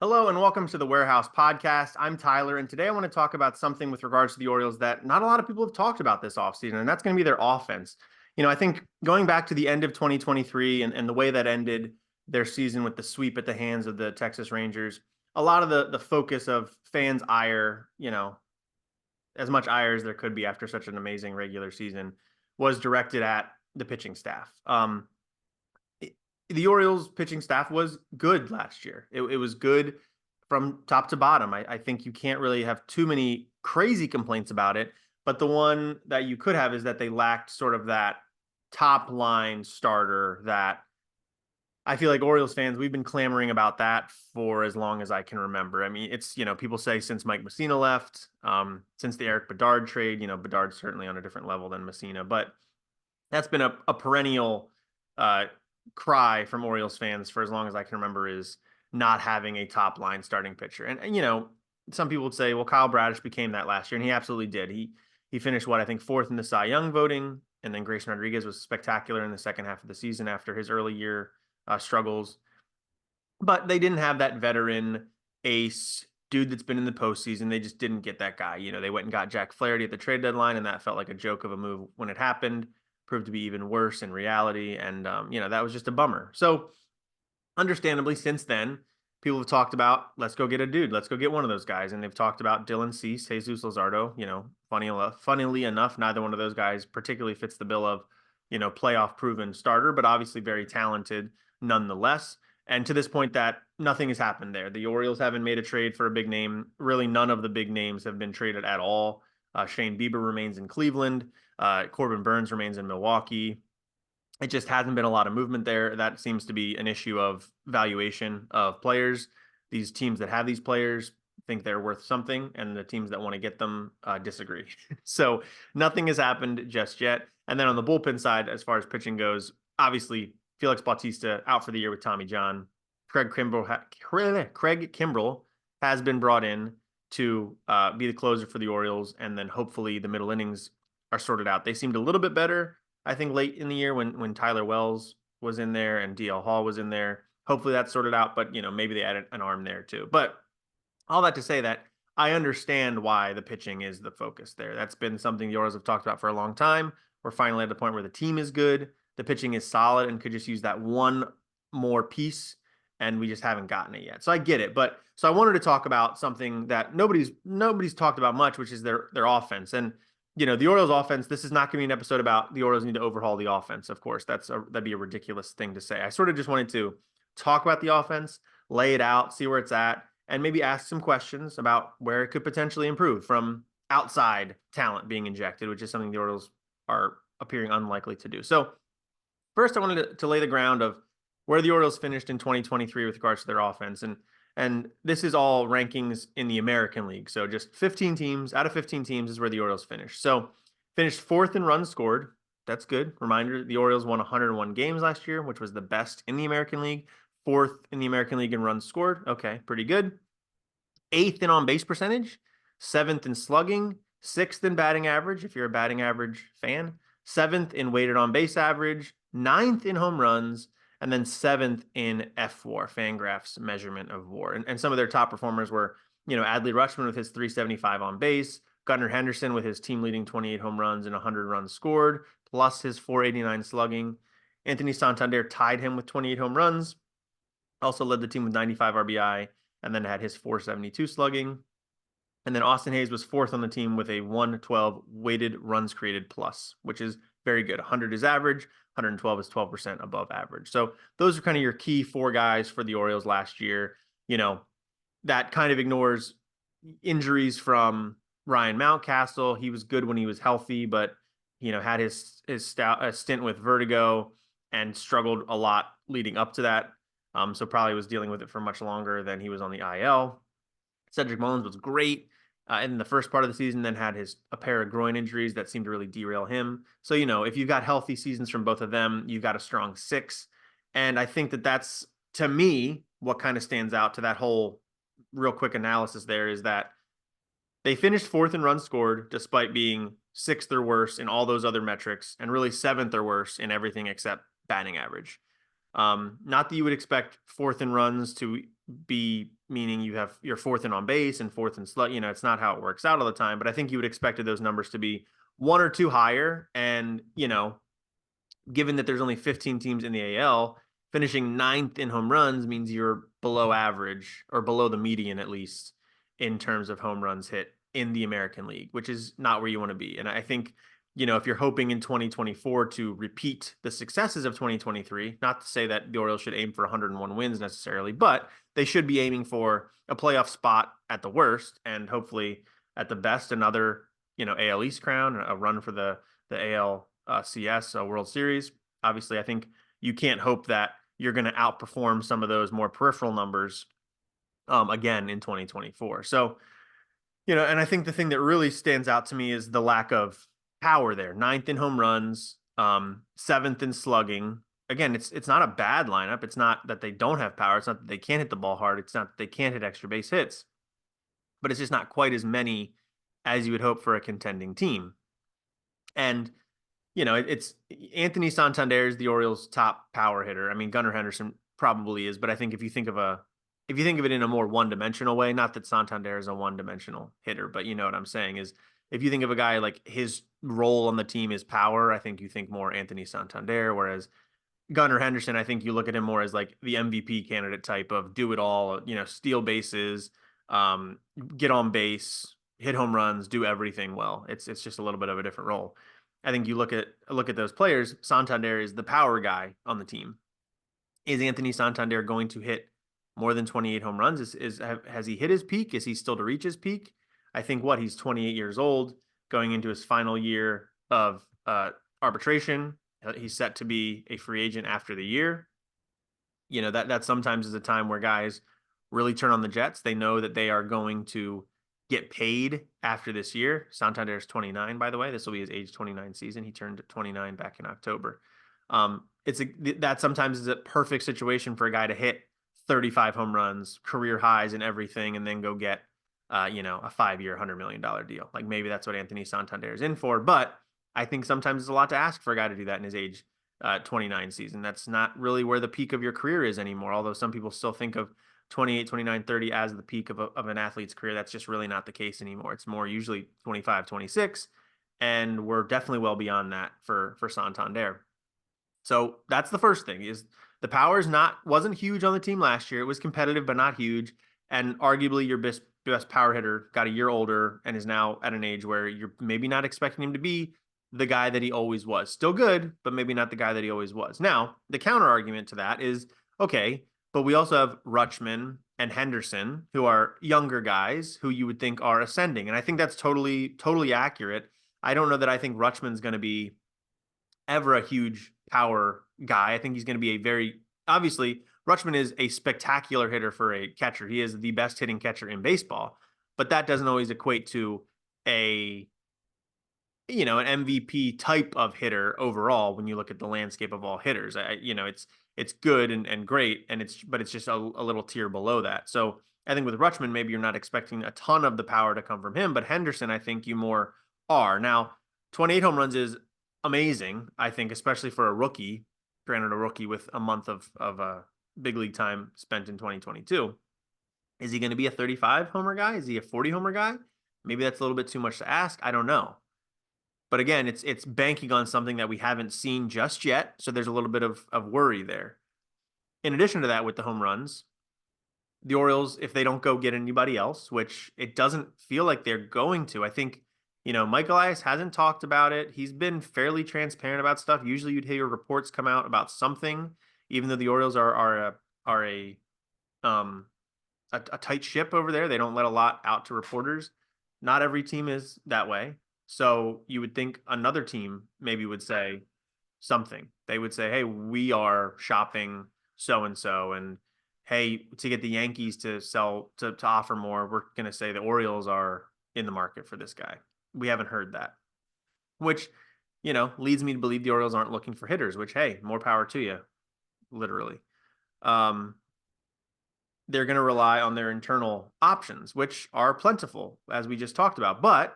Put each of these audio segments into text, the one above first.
Hello and welcome to the Warehouse Podcast. I'm Tyler, and today I want to talk about something with regards to the Orioles that not a lot of people have talked about this offseason, and that's going to be their offense. I think going back to the end of 2023 and the way that ended their season with the sweep at the hands of the Texas Rangers, a lot of the focus of fans' ire, as much ire as there could be after such an amazing regular season, was directed at the pitching staff. The Orioles pitching staff was good last year. It was good from top to bottom. I think you can't really have too many crazy complaints about it. But the one that you could have is that they lacked sort of that top line starter that I feel like Orioles fans, we've been clamoring about that for as long as I can remember. I mean, it's, people say since Mike Mussina left, since the Eric Bedard trade, Bedard's certainly on a different level than Mussina, but that's been a perennial uh, cry from Orioles fans for as long as I can remember is not having a top line starting pitcher. And some people would say, well, Kyle Bradish became that last year, and he absolutely did. He finished what I think fourth in the Cy Young voting, and then Grayson Rodriguez was spectacular in the second half of the season after his early year struggles. But they didn't have that veteran ace dude that's been in the postseason. They just didn't get that guy. They went and got Jack Flaherty at the trade deadline, and that felt like a joke of a move when it happened. Proved to be even worse in reality, and that was just a bummer. So, understandably, since then, people have talked about let's go get a dude, let's go get one of those guys, and they've talked about Dylan Cease, Jesus Luzardo. Funnily enough, neither one of those guys particularly fits the bill of playoff proven starter, but obviously very talented nonetheless. And to this point, that nothing has happened there. The Orioles haven't made a trade for a big name. Really, none of the big names have been traded at all. Shane Bieber remains in Cleveland. Corbin Burns remains in Milwaukee. It just hasn't been a lot of movement there. That seems to be an issue of valuation of players. These teams that have these players think they're worth something, and the teams that want to get them disagree. So nothing has happened just yet. And then on the bullpen side, as far as pitching goes, obviously Felix Bautista out for the year with Tommy John. Craig Kimbrell has been brought in to be the closer for the Orioles, and then hopefully the middle innings are sorted out. They seemed a little bit better, I think, late in the year when Tyler Wells was in there and DL Hall was in there. Hopefully that's sorted out, but maybe they added an arm there too. But all that to say that I understand why the pitching is the focus there. That's been something the Orioles have talked about for a long time. We're finally at the point where the team is good, the pitching is solid, and could just use that one more piece, and we just haven't gotten it yet. So I get it, but so I wanted to talk about something that nobody's talked about much, which is their offense. And the Orioles offense, this is not going to be an episode about the Orioles need to overhaul the offense. Of course, that'd be a ridiculous thing to say. I sort of just wanted to talk about the offense, lay it out, see where it's at, and maybe ask some questions about where it could potentially improve from outside talent being injected, which is something the Orioles are appearing unlikely to do. So first, I wanted to lay the ground of where the Orioles finished in 2023 with regards to their offense. And this is all rankings in the American League. So just 15 teams out of 15 teams is where the Orioles finished. So finished fourth in runs scored. That's good. Reminder, the Orioles won 101 games last year, which was the best in the American League. Fourth in the American League in runs scored. Okay, pretty good. Eighth in on-base percentage. Seventh in slugging. Sixth in batting average, if you're a batting average fan. Seventh in weighted on-base average. Ninth in home runs. And then seventh in FWAR, Fangraphs measurement of WAR. And some of their top performers were, Adley Rutschman with his 375 on base, Gunnar Henderson with his team leading 28 home runs and 100 runs scored, plus his 489 slugging. Anthony Santander tied him with 28 home runs, also led the team with 95 RBI, and then had his 472 slugging. And then Austin Hayes was fourth on the team with a 112 weighted runs created plus, which is very good. 100 is average, 112 is 12% above average. So those are kind of your key four guys for the Orioles last year. That kind of ignores injuries from Ryan Mountcastle. He was good when he was healthy, but had his stint with vertigo and struggled a lot leading up to that. So probably was dealing with it for much longer than he was on the IL. Cedric Mullins was great in the first part of the season, then had a pair of groin injuries that seemed to really derail him. So, if you've got healthy seasons from both of them, you've got a strong six. And I think that's, to me, what kind of stands out to that whole real quick analysis there is that they finished fourth in runs scored despite being sixth or worse in all those other metrics, and really seventh or worse in everything except batting average. Not that you would expect fourth in runs to be meaning you're fourth and on base and fourth and slug. It's not how it works out all the time, but I think you would expected those numbers to be one or two higher. And, given that there's only 15 teams in the AL, finishing ninth in home runs means you're below average or below the median, at least in terms of home runs hit in the American League, which is not where you want to be. And I think, if you're hoping in 2024 to repeat the successes of 2023, not to say that the Orioles should aim for 101 wins necessarily, but they should be aiming for a playoff spot at the worst, and hopefully at the best, another, AL East crown, a run for the AL CS World Series. Obviously, I think you can't hope that you're going to outperform some of those more peripheral numbers again in 2024. So, and I think the thing that really stands out to me is the lack of power there. Ninth in home runs, seventh in slugging. Again, it's not a bad lineup. It's not that they don't have power. It's not that they can't hit the ball hard. It's not that they can't hit extra base hits. But it's just not quite as many as you would hope for a contending team. And it's Anthony Santander is the Orioles' top power hitter. I mean, Gunnar Henderson probably is, but I think if you think of it in a more one-dimensional way, not that Santander is a one-dimensional hitter, but you know what I'm saying is if you think of a guy like his role on the team is power, I think you think more Anthony Santander, whereas Gunnar Henderson, I think you look at him more as like the MVP candidate type of do it all, steal bases, get on base, hit home runs, do everything well. It's just a little bit of a different role. I think you look at those players. Santander is the power guy on the team. Is Anthony Santander going to hit more than 28 home runs? Has he hit his peak? Is he still to reach his peak? I think he's 28 years old, going into his final year of arbitration. He's set to be a free agent after the year. That sometimes is a time where guys really turn on the jets. They know that they are going to get paid after this year. Santander is 29, by the way. This will be his age 29 season. He turned 29 back in October. That sometimes is a perfect situation for a guy to hit 35 home runs, career highs and everything, and then go get a 5-year, $100 million deal. Like maybe that's what Anthony Santander is in for. But I think sometimes it's a lot to ask for a guy to do that in his age 29 season. That's not really where the peak of your career is anymore. Although some people still think of 28, 29, 30 as the peak of an athlete's career. That's just really not the case anymore. It's more usually 25, 26. And we're definitely well beyond that for Santander. So that's the first thing is the power wasn't huge on the team last year. It was competitive, but not huge. And arguably your best power hitter got a year older and is now at an age where you're maybe not expecting him to be the guy that he always was. Still good, but maybe not the guy that he always was. Now, the counter argument to that is, okay, but we also have Rutschman and Henderson, who are younger guys who you would think are ascending. And I think that's totally, totally accurate. I don't know that I think Rutschman's going to be ever a huge power guy. I think he's going to be obviously, Rutschman is a spectacular hitter for a catcher. He is the best hitting catcher in baseball, but that doesn't always equate to an MVP type of hitter overall. When you look at the landscape of all hitters, it's good and great, but it's just a little tier below that. So I think with Rutschman, maybe you're not expecting a ton of the power to come from him, but Henderson, I think you more are. Now, 28 home runs is amazing, I think, especially for a rookie. Granted, a rookie with a month of big league time spent in 2022. Is he going to be a 35 homer guy? Is he a 40 homer guy? Maybe that's a little bit too much to ask. I don't know. But again, it's banking on something that we haven't seen just yet. So there's a little bit of worry there. In addition to that, with the home runs, the Orioles, if they don't go get anybody else, which it doesn't feel like they're going to, I think, Mike Elias hasn't talked about it. He's been fairly transparent about stuff. Usually you'd hear reports come out about something, even though the Orioles are a tight ship over there. They don't let a lot out to reporters. Not every team is that way. So you would think another team maybe would say something. They would say, hey, we are shopping so-and-so, and hey, to get the Yankees to offer more, we're going to say the Orioles are in the market for this guy. We haven't heard that, which, leads me to believe the Orioles aren't looking for hitters, which, hey, more power to you, literally. They're going to rely on their internal options, which are plentiful, as we just talked about. But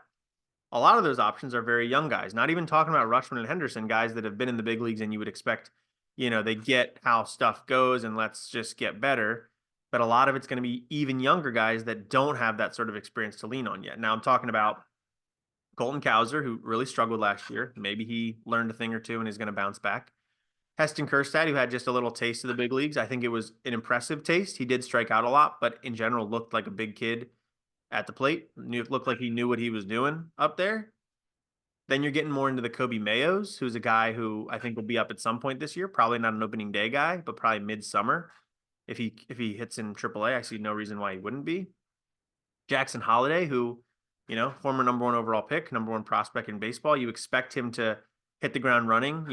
a lot of those options are very young guys, not even talking about Rutschman and Henderson, guys that have been in the big leagues and you would expect, they get how stuff goes and let's just get better. but a lot of it's going to be even younger guys that don't have that sort of experience to lean on yet. Now I'm talking about Colton Cowser, who really struggled last year. Maybe he learned a thing or two and is going to bounce back. Heston Kjerstad, who had just a little taste of the big leagues. I think it was an impressive taste. He did strike out a lot, but in general looked like a big kid at the plate. Looked like he knew what he was doing up there. Then you're getting more into the Kobe Mayos, who's a guy who I think will be up at some point this year. Probably not an opening day guy, but probably midsummer. If he hits in AAA, I see no reason why he wouldn't be. Jackson Holiday, who, former number 1 overall pick, number 1 prospect in baseball. You expect him to hit the ground running,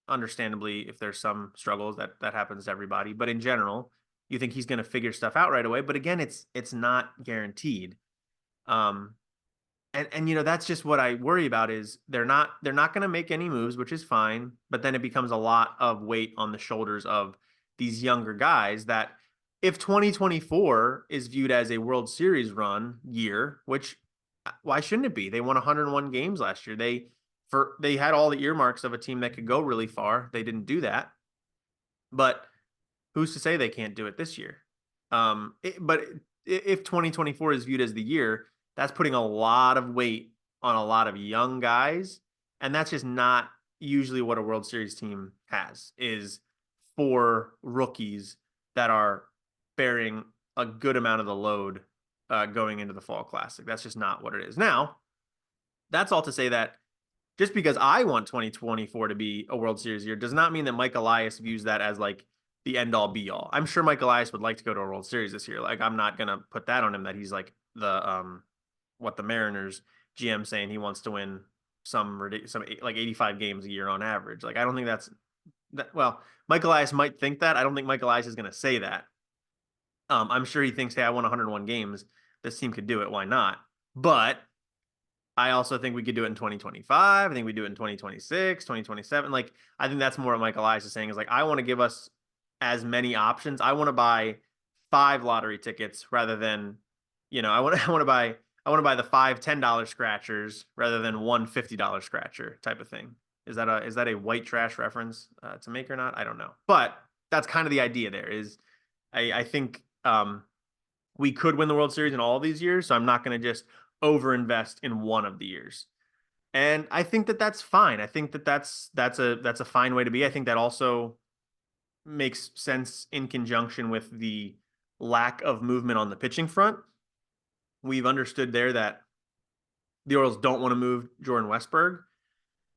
understandably, if there's some struggles, that happens to everybody. But in general, you think he's going to figure stuff out right away. But again, it's not guaranteed. And that's just what I worry about is they're not going to make any moves, which is fine. But then it becomes a lot of weight on the shoulders of these younger guys that if 2024 is viewed as a World Series run year, which why shouldn't it be? They won 101 games last year. They had all the earmarks of a team that could go really far. They didn't do that. But who's to say they can't do it this year? But if 2024 is viewed as the year, that's putting a lot of weight on a lot of young guys. And that's just not usually what a World Series team has, is 4 rookies that are bearing a good amount of the load going into the Fall Classic. That's just not what it is. Now, that's all to say that just because I want 2024 to be a World Series year does not mean that Mike Elias views that as like the end all be all. I'm sure Mike Elias would like to go to a World Series this year. Like, I'm not going to put that on him that he's like the Mariners GM saying he wants to win some like 85 games a year on average. Like, I don't think that's that. Well, Mike Elias might think that. I don't think Mike Elias is going to say that. I'm sure he thinks, hey, I won 101 games. This team could do it. Why not? But I also think we could do it in 2025. I think we do it in 2026, 2027. Like, I think that's more what Mike Elias is saying is like, I want to give us as many options. I want to buy 5 lottery tickets rather than, I want to buy the 5 $10 scratchers rather than one $50 scratcher type of thing. Is that a white trash reference to make or not? I don't know. But that's kind of the idea there is I think we could win the World Series in all these years. So I'm not going to just overinvest in one of the years. And I think that that's fine. I think that that's a fine way to be. I think that also makes sense in conjunction with the lack of movement on the pitching front. We've understood there that the Orioles don't want to move Jordan Westberg.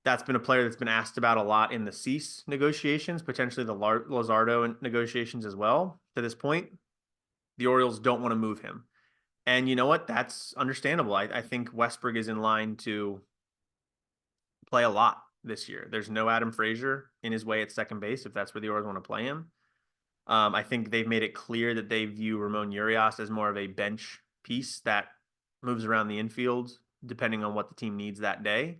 That's been a player that's been asked about a lot in the Cease negotiations, potentially the Luzardo negotiations as well. To this point, the Orioles don't want to move him. And you know what? That's understandable. I think Westberg is in line to play a lot this year. There's no Adam Frazier in his way at second base if that's where the Orioles want to play him. I think they've made it clear that they view Ramon Urias as more of a bench piece that moves around the infield depending on what the team needs that day.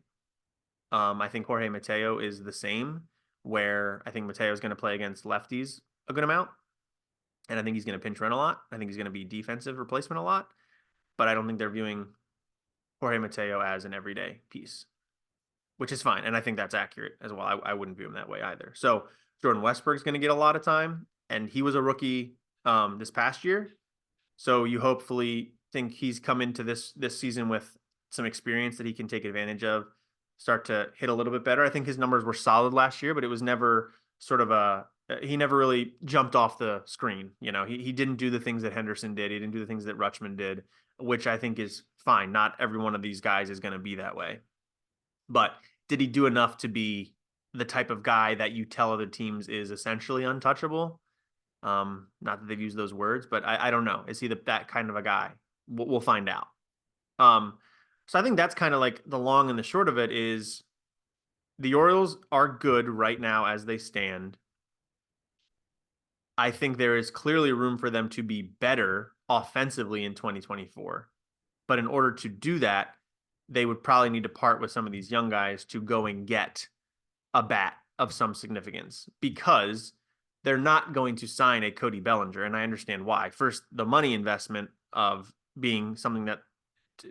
I think Jorge Mateo is the same, where I think Mateo is going to play against lefties a good amount. And I think he's going to pinch run a lot. I think he's going to be defensive replacement a lot. But I don't think they're viewing Jorge Mateo as an everyday piece, which is fine. And I think that's accurate as well. I wouldn't view him that way either. So Jordan Westberg's going to get a lot of time. And he was a rookie this past year. So you hopefully think he's come into this season with some experience that he can take advantage of, start to hit a little bit better. I think his numbers were solid last year, but it was never sort of he never really jumped off the screen. He didn't do the things that Henderson did. He didn't do the things that Rutschman did, which I think is fine. Not every one of these guys is going to be that way. But did he do enough to be the type of guy that you tell other teams is essentially untouchable? Not that they've used those words, but I don't know. Is he that kind of a guy? We'll find out. So I think that's kind of like the long and the short of it is the Orioles are good right now as they stand. I think there is clearly room for them to be better offensively in 2024. But in order to do that, they would probably need to part with some of these young guys to go and get a bat of some significance because they're not going to sign a Cody Bellinger. And I understand why. First, the money investment of being something that,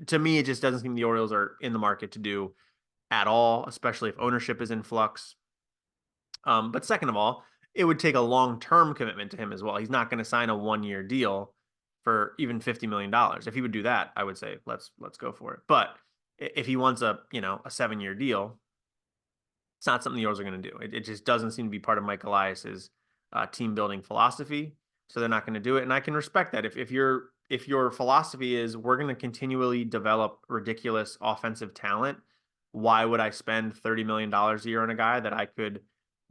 to me, it just doesn't seem the Orioles are in the market to do at all, especially if ownership is in flux. But second of all, it would take a long-term commitment to him as well. He's not going to sign a 1-year deal for even $50 million. If he would do that, I would say let's go for it. But if he wants a 7-year deal, it's not something the Orioles are going to do. It just doesn't seem to be part of Mike Elias's team building philosophy. So they're not going to do it, and I can respect that. If your philosophy is we're going to continually develop ridiculous offensive talent, why would I spend $30 million a year on a guy that I could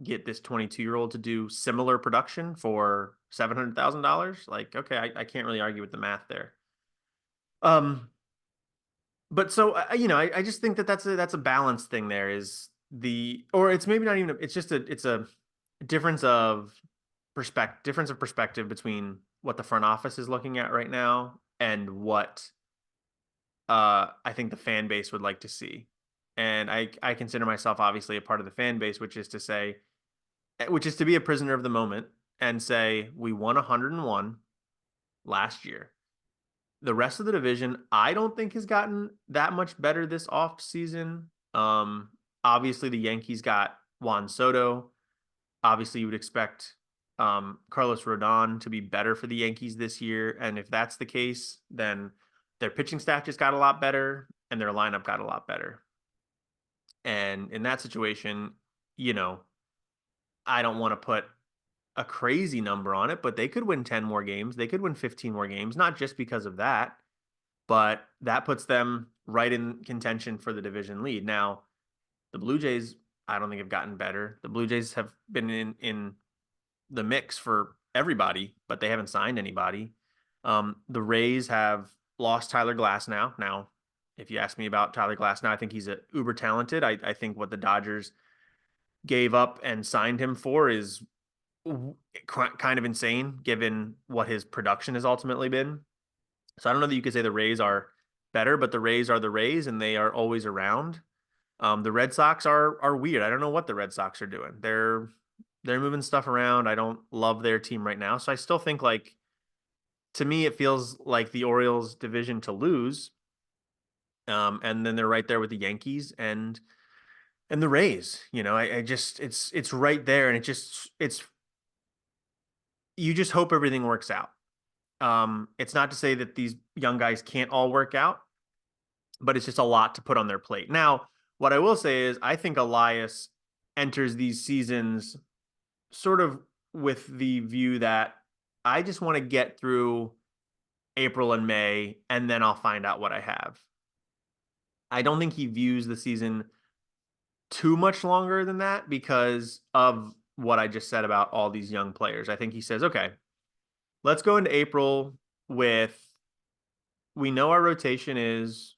get this 22-year-old to do similar production for $700,000? Like, okay, I can't really argue with the math there. But so I just think that that's a balance thing. There is or it's maybe not even. It's just it's a difference of perspective between what the front office is looking at right now and what I think the fan base would like to see. And I consider myself obviously a part of the fan base, which is to be a prisoner of the moment and say we won 101 last year. The rest of the division, I don't think has gotten that much better this off season. Obviously the Yankees got Juan Soto. Obviously you would expect Carlos Rodon to be better for the Yankees this year. And if that's the case, then their pitching staff just got a lot better and their lineup got a lot better. And in that situation, I don't want to put a crazy number on it, but they could win 10 more games. They could win 15 more games, not just because of that, but that puts them right in contention for the division lead. Now, the Blue Jays, I don't think have gotten better. The Blue Jays have been in the mix for everybody, but they haven't signed anybody. The Rays have lost Tyler Glass now. Now, if you ask me about Tyler Glass now, I think he's uber talented. I think what the Dodgers gave up and signed him for is kind of insane given what his production has ultimately been. So I don't know that you could say the Rays are better, but the Rays are the Rays and they are always around. The Red Sox are weird. I don't know what the Red Sox are doing. They're moving stuff around. I don't love their team right now. So I still think to me, it feels like the Orioles division to lose. And then they're right there with the Yankees and the Rays. I just, it's right there. And you just hope everything works out. It's not to say that these young guys can't all work out, but it's just a lot to put on their plate. Now, what I will say is I think Elias enters these seasons sort of with the view that I just want to get through April and May, and then I'll find out what I have. I don't think he views the season too much longer than that because of what I just said about all these young players. I think he says, okay, let's go into April we know our rotation is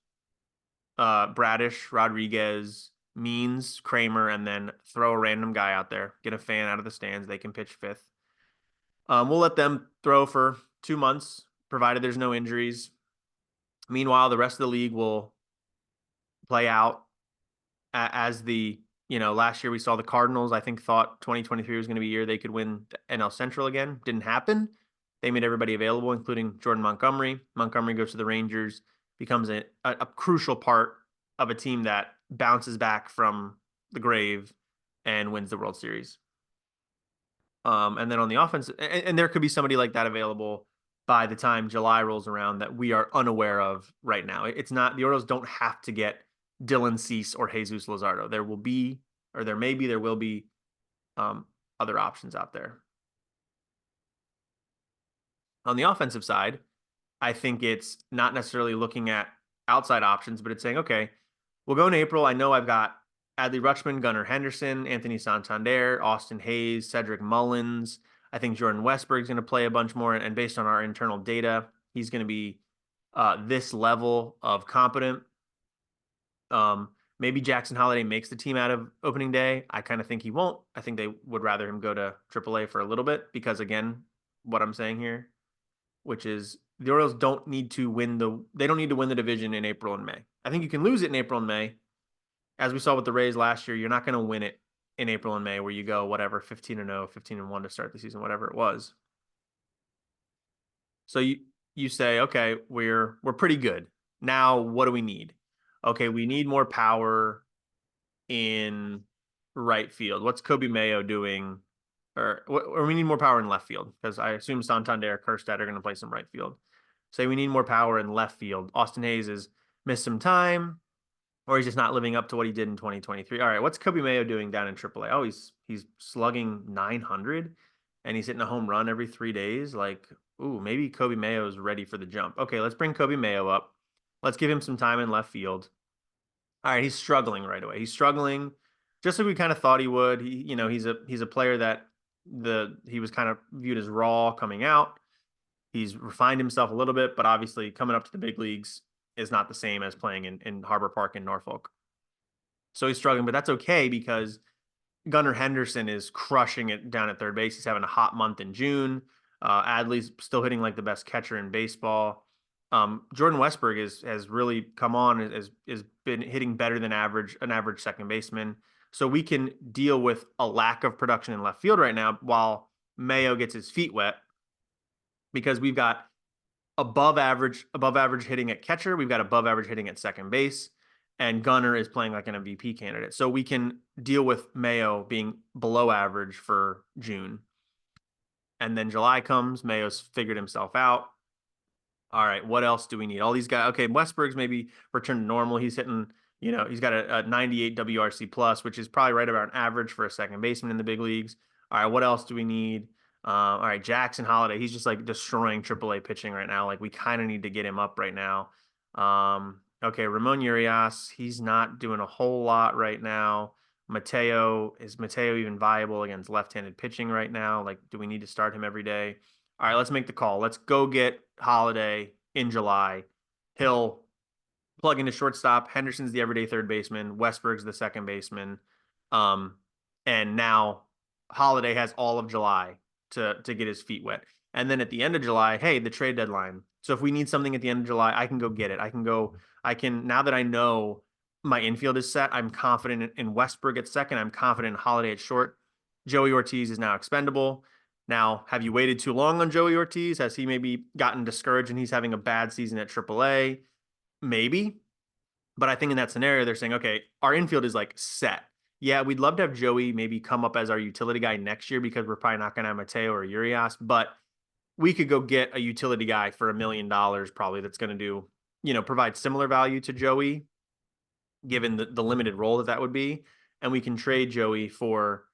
Bradish, Rodriguez, Means, Kramer, and then throw a random guy out there, get a fan out of the stands. They can pitch fifth. We'll let them throw for 2 months, provided there's no injuries. Meanwhile, the rest of the league will play out as last year we saw the Cardinals, I think, thought 2023 was going to be a year they could win NL Central again. Didn't happen. They made everybody available, including Jordan Montgomery. Montgomery goes to the Rangers, becomes a crucial part of a team that bounces back from the grave and wins the World Series. And then on the offense, and there could be somebody like that available by the time July rolls around that we are unaware of right now. It's not, the Orioles don't have to get Dylan Cease or Jesus Luzardo. There will be other options out there. On the offensive side, I think it's not necessarily looking at outside options, but it's saying, okay, we'll go in April. I know I've got Adley Rutschman, Gunnar Henderson, Anthony Santander, Austin Hayes, Cedric Mullins. I think Jordan Westberg is going to play a bunch more. And based on our internal data, he's going to be this level of competent. Maybe Jackson Holiday makes the team out of opening day. I kind of think he won't. I think they would rather him go to AAA for a little bit because, again, what I'm saying here, which is the Orioles don't need to win the division in April and May. I think you can lose it in April and May. As we saw with the Rays last year, you're not going to win it in April and May where you go 15-0, 15-1 to start the season, whatever it was. So you say, okay, we're pretty good. Now what do we need? Okay, we need more power in right field. What's Kobe Mayo doing or we need more power in left field because I assume Santander, Kerstead are going to play some right field. Say we need more power in left field. Austin Hayes has missed some time, or he's just not living up to what he did in 2023. All right, what's Kobe Mayo doing down in AAA? Oh, he's slugging 900, and he's hitting a home run every 3 days. Like, ooh, maybe Kobe Mayo is ready for the jump. Okay, let's bring Kobe Mayo up. Let's give him some time in left field. All right, he's struggling right away. He's struggling, just like we kind of thought he would. He's a player that he was kind of viewed as raw coming out. He's refined himself a little bit, but obviously coming up to the big leagues is not the same as playing in Harbor Park in Norfolk. So he's struggling, but that's okay because Gunnar Henderson is crushing it down at third base. He's having a hot month in June. Adley's still hitting like the best catcher in baseball. Jordan Westberg has really come on, has been hitting better than an average second baseman. So we can deal with a lack of production in left field right now while Mayo gets his feet wet because we've got above average hitting at catcher. We've got above average hitting at second base, and Gunnar is playing like an MVP candidate. So we can deal with Mayo being below average for June. And then July comes, Mayo's figured himself out. All right, what else do we need? All these guys. Okay, Westberg's maybe returned to normal. He's hitting, he's got a 98 WRC plus, which is probably right about an average for a second baseman in the big leagues. All right, what else do we need? All right, Jackson Holiday. He's just like destroying AAA pitching right now. Like we kind of need to get him up right now. Okay, Ramon Urias. He's not doing a whole lot right now. Is Mateo even viable against left-handed pitching right now? Like, do we need to start him every day? All right, let's make the call. Let's go get Holiday in July. He'll plug into shortstop. Henderson's the everyday third baseman. Westberg's the second baseman. And now Holiday has all of July to get his feet wet. And then at the end of July, hey, the trade deadline. So if we need something at the end of July, I can go get it. Now that I know my infield is set, I'm confident in Westberg at second. I'm confident in Holiday at short. Joey Ortiz is now expendable. Now, have you waited too long on Joey Ortiz? Has he maybe gotten discouraged and he's having a bad season at AAA? Maybe. But I think in that scenario, they're saying, okay, our infield is like set. Yeah, we'd love to have Joey maybe come up as our utility guy next year because we're probably not going to have Mateo or Urias, but we could go get a utility guy for $1 million probably that's going to provide similar value to Joey, given the limited role that would be. And we can trade Joey for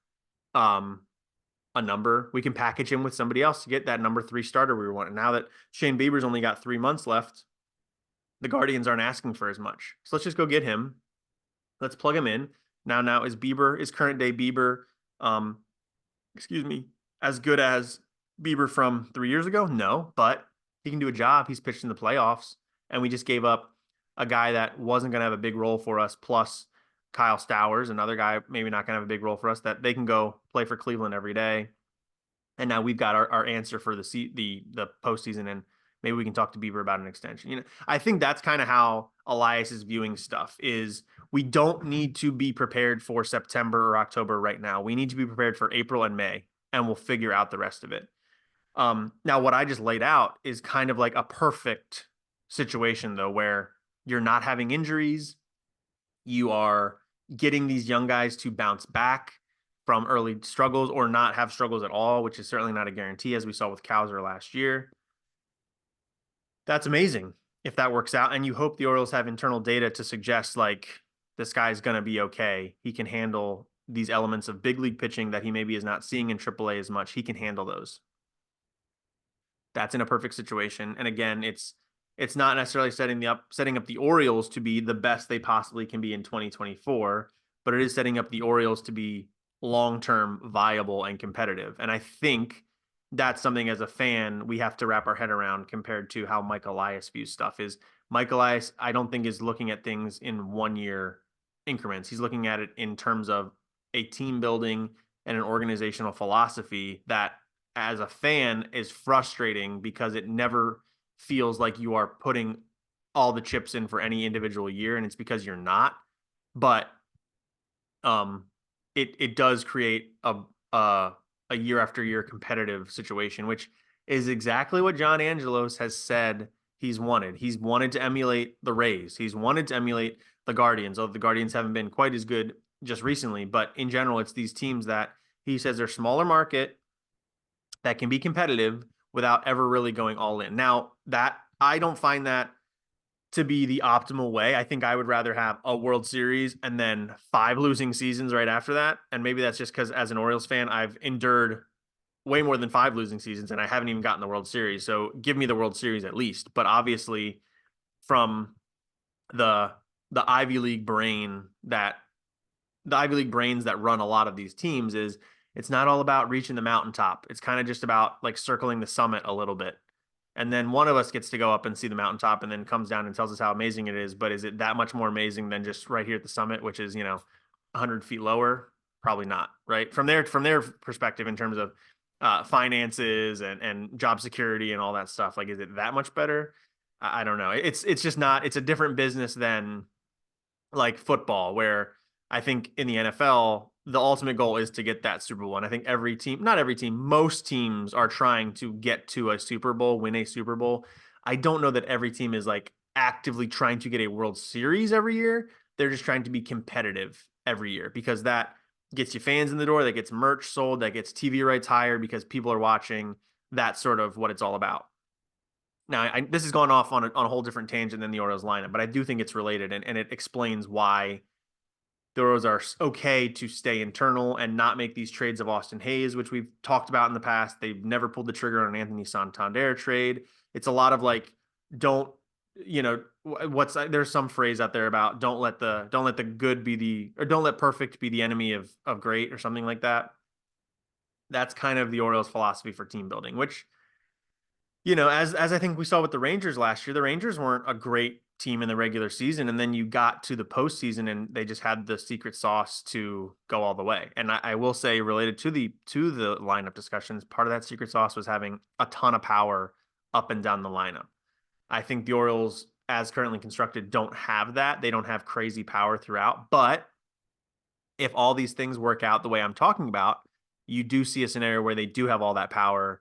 a number. We can package him with somebody else to get that number 3 starter we want. And now that Shane Bieber's only got 3 months left, the Guardians aren't asking for as much. So let's just go get him. Let's plug him in. Now is current day Bieber, as good as Bieber from 3 years ago? No, but he can do a job. He's pitched in the playoffs, and we just gave up a guy that wasn't going to have a big role for us, plus Kyle Stowers, another guy maybe not going to have a big role for us, that they can go play for Cleveland every day. And now we've got our answer for the postseason, and maybe we can talk to Bieber about an extension. I think that's kind of how Elias is viewing stuff. Is we don't need to be prepared for September or October right now. We need to be prepared for April and May, and we'll figure out the rest of it. Now, what I just laid out is kind of like a perfect situation, though, where you're not having injuries. You are getting these young guys to bounce back from early struggles or not have struggles at all, which is certainly not a guarantee, as we saw with Cowser last year. That's amazing if that works out. And you hope the Orioles have internal data to suggest like this guy's going to be okay. He can handle these elements of big league pitching that he maybe is not seeing in AAA as much. He can handle those. That's in a perfect situation. And again, it's not necessarily setting up the Orioles to be the best they possibly can be in 2024, but it is setting up the Orioles to be long-term viable and competitive. And I think that's something as a fan we have to wrap our head around compared to how Mike Elias views stuff. Is Mike Elias, I don't think, is looking at things in 1 year increments. He's looking at it in terms of a team building and an organizational philosophy that as a fan is frustrating because it never feels like you are putting all the chips in for any individual year, and it's because you're not. But it does create a year after year competitive situation, which is exactly what John Angelos has said he's wanted. He's wanted to emulate the Rays. He's wanted to emulate the Guardians, although the Guardians haven't been quite as good just recently. But in general, it's these teams that He says they're smaller market that can be competitive without ever really going all in. Now, that I don't find that to be the optimal way. I think I would rather have a World Series and then 5 losing seasons right after that. And maybe that's just because as an Orioles fan, I've endured way more than 5 losing seasons and I haven't even gotten the World Series. So give me the World Series at least. But obviously, from the the Ivy League brain that the Ivy League brains that run a lot of these teams is it's not all about reaching the mountaintop. It's kind of just about like circling the summit a little bit. And then one of us gets to go up and see the mountaintop and then comes down and tells us how amazing it is. But is it that much more amazing than just right here at the summit, which is, 100 feet lower? Probably not, right? From their perspective in terms of finances and job security and all that stuff, like, is it that much better? I don't know. It's just not, it's a different business than like football, where I think in the NFL, the ultimate goal is to get that Super Bowl. And I think every team, not every team, most teams are trying to get to a Super Bowl, win a Super Bowl. I don't know that every team is like actively trying to get a World Series every year. They're just trying to be competitive every year because that gets you fans in the door, that gets merch sold, that gets TV rights higher because people are watching. That's sort of what it's all about. Now, this has gone off on a whole different tangent than the Orioles lineup, but I do think it's related, and it explains why the Orioles are okay to stay internal and not make these trades of Austin Hayes, which we've talked about in the past. They've never pulled the trigger on an Anthony Santander trade. It's a lot of like, don't, there's some phrase out there about don't let the good be or don't let perfect be the enemy of great or something like that. That's kind of the Orioles philosophy for team building, which, as I think we saw with the Rangers last year, the Rangers weren't a great team in the regular season, and then you got to the postseason and they just had the secret sauce to go all the way. And I will say, related to the lineup discussions, part of that secret sauce was having a ton of power up and down the lineup. I think the Orioles, as currently constructed, don't have that. They don't have crazy power throughout. But if all these things work out the way I'm talking about, you do see a scenario where they do have all that power.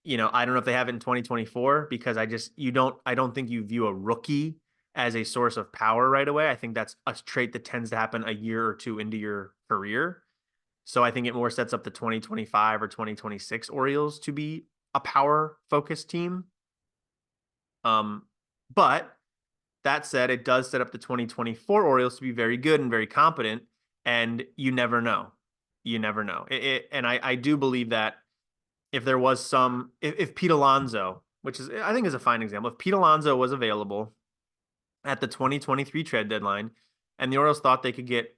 I don't know if they have it in 2024 because I don't think you view a rookie as a source of power right away. I think that's a trait that tends to happen a year or two into your career. So I think it more sets up the 2025 or 2026 Orioles to be a power focused team. But that said, it does set up the 2024 Orioles to be very good and very competent. And you never know. You never know. And I do believe that if there was if Pete Alonso, which is, I think, is a fine example, if Pete Alonso was available at the 2023 trade deadline and the Orioles thought they could get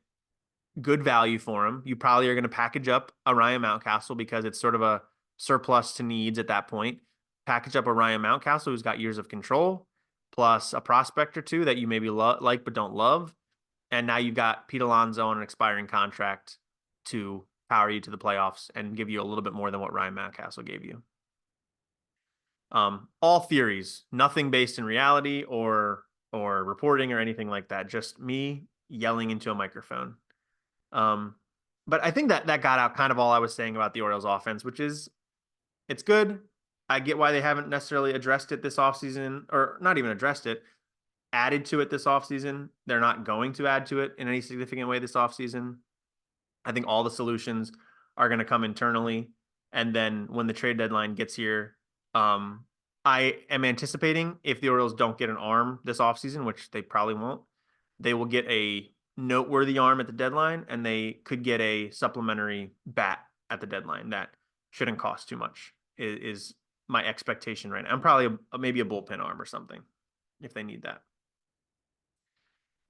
good value for him, you probably are going to package up a Ryan Mountcastle because it's sort of a surplus to needs at that point. Package up a Ryan Mountcastle who's got years of control, plus a prospect or two that you maybe like but don't love. And now you've got Pete Alonso on an expiring contract to power you to the playoffs and give you a little bit more than what Ryan Mountcastle gave you. All theories, nothing based in reality or reporting or anything like that. Just me yelling into a microphone. But I think that got out kind of all I was saying about the Orioles offense, which is it's good. I get why they haven't necessarily addressed it this offseason, or not even addressed it, added to it this offseason. They're not going to add to it in any significant way this offseason. I think all the solutions are going to come internally. And then when the trade deadline gets here, I am anticipating if the Orioles don't get an arm this offseason, which they probably won't, they will get a noteworthy arm at the deadline, and they could get a supplementary bat at the deadline that shouldn't cost too much, is my expectation right now. I'm probably maybe a bullpen arm or something if they need that.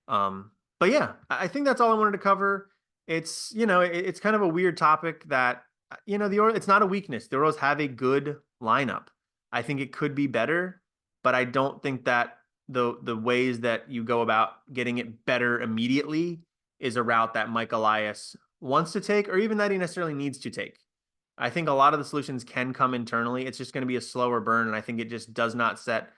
But yeah, I think that's all I wanted to cover. It's, it's kind of a weird topic that, it's not a weakness. The Orioles have a good lineup. I think it could be better, but I don't think that the ways that you go about getting it better immediately is a route that Mike Elias wants to take, or even that he necessarily needs to take. I think a lot of the solutions can come internally. It's just going to be a slower burn, and I think it just does not set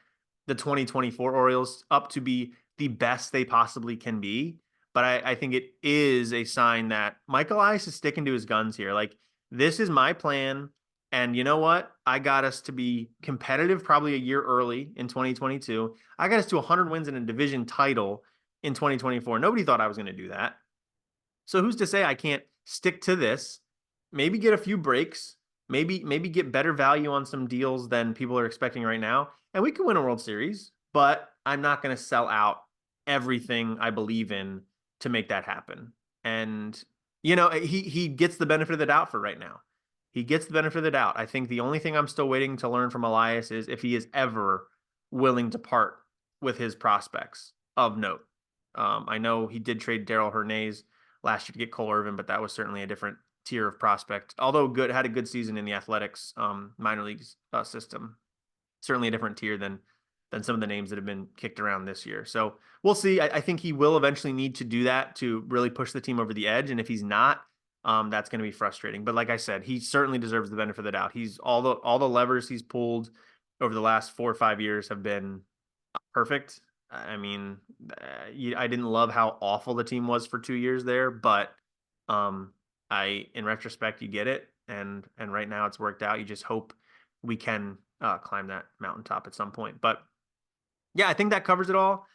the 2024 Orioles up to be the best they possibly can be. But I think it is a sign that Mike Elias is sticking to his guns here. Like, this is my plan. And you know what? I got us to be competitive probably a year early in 2022. I got us to 100 wins in a division title in 2024. Nobody thought I was going to do that. So who's to say I can't stick to this, maybe get a few breaks, maybe get better value on some deals than people are expecting right now, and we can win a World Series. But I'm not going to sell out everything I believe in to make that happen. And he gets the benefit of the doubt for right now. He gets the benefit of the doubt. I think the only thing I'm still waiting to learn from Elias is if he is ever willing to part with his prospects of note. I know he did trade Daryl Hernandez last year to get Cole Irvin, but that was certainly a different tier of prospect. Although had a good season in the Athletics minor leagues system, certainly a different tier than some of the names that have been kicked around this year. So we'll see. I think he will eventually need to do that to really push the team over the edge. And if he's not, that's going to be frustrating. But like I said, he certainly deserves the benefit of the doubt. He's all the levers he's pulled over the last 4 or 5 years have been perfect. I mean, I didn't love how awful the team was for 2 years there, but in retrospect, you get it, and right now it's worked out. You just hope we can climb that mountaintop at some point. But yeah, I think that covers it all.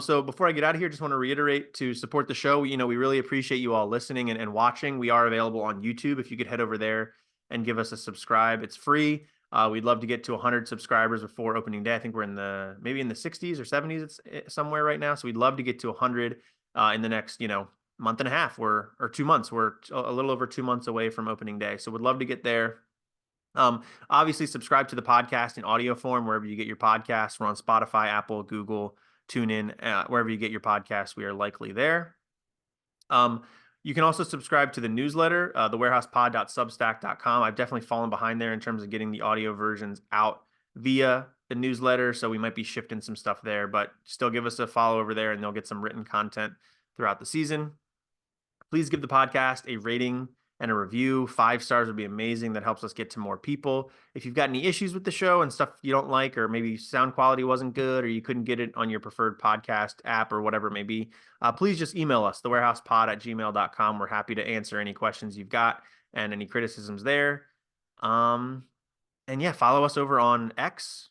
So before I get out of here, just want to reiterate to support the show. We really appreciate you all listening and watching. We are available on YouTube. If you could head over there and give us a subscribe, it's free. We'd love to get to 100 subscribers before opening day. I think we're maybe in the 60s or 70s. It's somewhere right now. So we'd love to get to 100 in the next, month and a half or 2 months. We're a little over 2 months away from opening day. So we'd love to get there. Obviously, subscribe to the podcast in audio form wherever you get your podcasts. We're on Spotify, Apple, Google, TuneIn, wherever you get your podcasts. We are likely there. You can also subscribe to the newsletter, thewarehousepod.substack.com. I've definitely fallen behind there in terms of getting the audio versions out via the newsletter, so we might be shifting some stuff there, but still give us a follow over there and they'll get some written content throughout the season. Please give the podcast a rating and a review. 5 stars would be amazing. That helps us get to more people. If you've got any issues with the show and stuff you don't like, or maybe sound quality wasn't good, or you couldn't get it on your preferred podcast app or whatever it may be, please just email us, thewarehousepod@gmail.com. We're happy to answer any questions you've got and any criticisms there. And yeah, follow us over on X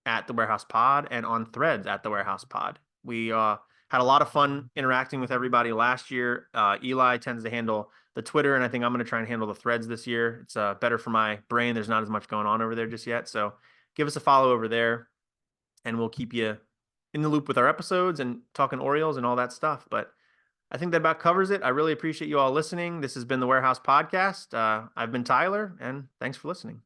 at The Warehouse Pod and on Threads at The Warehouse Pod. We had a lot of fun interacting with everybody last year. Eli tends to handle the Twitter, and I think I'm going to try and handle the Threads this year. It's better for my brain. There's not as much going on over there just yet. So give us a follow over there, and we'll keep you in the loop with our episodes and talking Orioles and all that stuff. But I think that about covers it. I really appreciate you all listening. This has been the Warehouse Podcast. I've been Tyler, and thanks for listening.